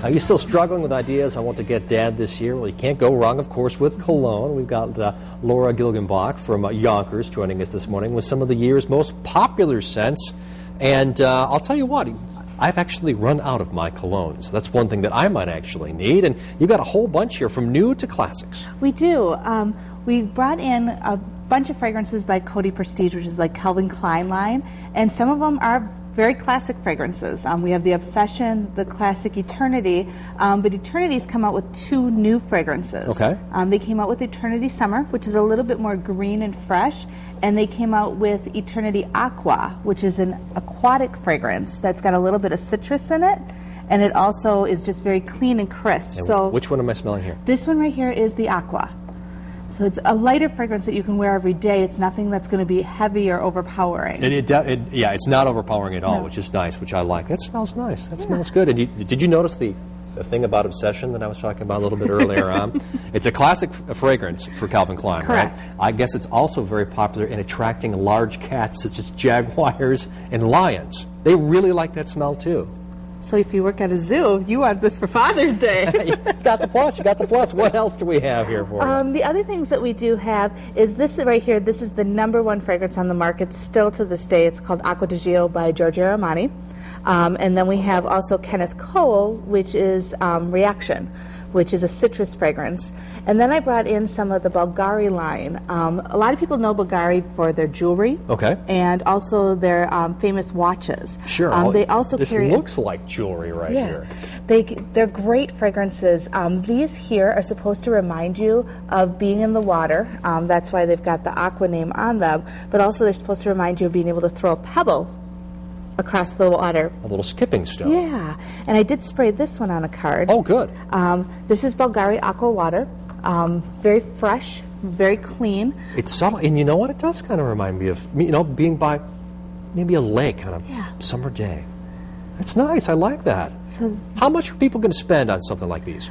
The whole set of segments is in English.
Are you still struggling with ideas? I want to get Dad this year. Well, you can't go wrong, of course, with Cologne. We've got Laura Gilgenbach from Yonkers joining us this morning with some of the year's most popular scents. And I'll tell you what, I've actually run out of my colognes. That's one thing that I might actually need. And you've got a whole bunch here from new to classics. We do. We brought in a bunch of fragrances by Coty Prestige, which is like Calvin Klein line. And some of them are very classic fragrances. We have the Obsession, the classic Eternity, but Eternity's come out with 2 new fragrances. Okay. They came out with Eternity Summer, which is a little bit more green and fresh, and they came out with Eternity Aqua, which is an aquatic fragrance that's got a little bit of citrus in it, and it also is just very clean and crisp. And so which one am I smelling here? This one right here is the Aqua. So it's a lighter fragrance that you can wear every day. It's nothing that's going to be heavy or overpowering. Yeah, it's not overpowering at all, No. which is nice, which I like. That smells nice. That smells good. And did you notice the thing about Obsession that I was talking about a little bit earlier on? It's a classic fragrance for Calvin Klein, Correct. right? I guess it's also very popular in attracting large cats such as jaguars and lions. They really like that smell, too. So if you work at a zoo, you want this for Father's Day. You got the plus. You got the plus. What else do we have here for you? The other things that we do have is this right here. This is the #1 fragrance on the market still to this day. It's called Acqua di Gio by Giorgio Armani. And then we have also Kenneth Cole, which is Reaction, which is a citrus fragrance. And then I brought in some of the Bulgari line. A lot of people know Bulgari for their jewelry. Okay. And also their famous watches. Sure. They also this carry looks like jewelry right here. They're great fragrances. These here are supposed to remind you of being in the water. That's why they've got the Aqua name on them. But also they're supposed to remind you of being able to throw a pebble across the water. A little skipping stone. Yeah. And I did spray this one on a card. Oh, good. This is Bulgari Aqua Water. Very fresh, very clean. It's subtle, and you know what? It does kind of remind me of, being by maybe a lake on a summer day. That's nice. I like that. So, how much are people going to spend on something like these?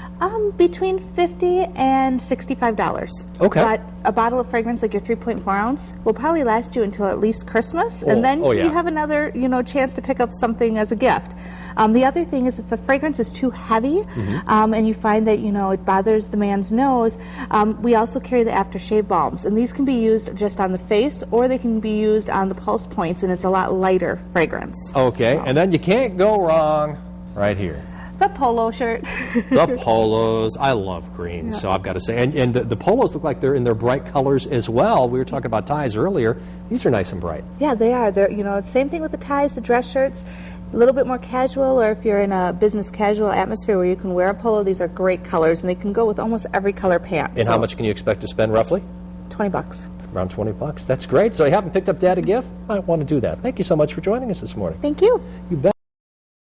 Between $50 and $65. Okay. But a bottle of fragrance like your 3.4 ounce will probably last you until at least Christmas, and then you have another, chance to pick up something as a gift. The other thing is if a fragrance is too heavy, and you find that it bothers the man's nose, we also carry the aftershave balms, and these can be used just on the face, or they can be used on the pulse points, and it's a lot lighter fragrance. Okay, So. and then you can't go wrong right here. The polo shirt. The polos. I love green, so I've got to say. And the polos look like they're in their bright colors as well. We were talking about ties earlier. These are nice and bright. Yeah, they are. They're, same thing with the ties, the dress shirts. A little bit more casual, or if you're in a business casual atmosphere where you can wear a polo, these are great colors, and they can go with almost every color pant. And how much can you expect to spend roughly? $20. Around $20. That's great. So you haven't picked up Dad a gift? I want to do that. Thank you so much for joining us this morning. Thank you. You bet.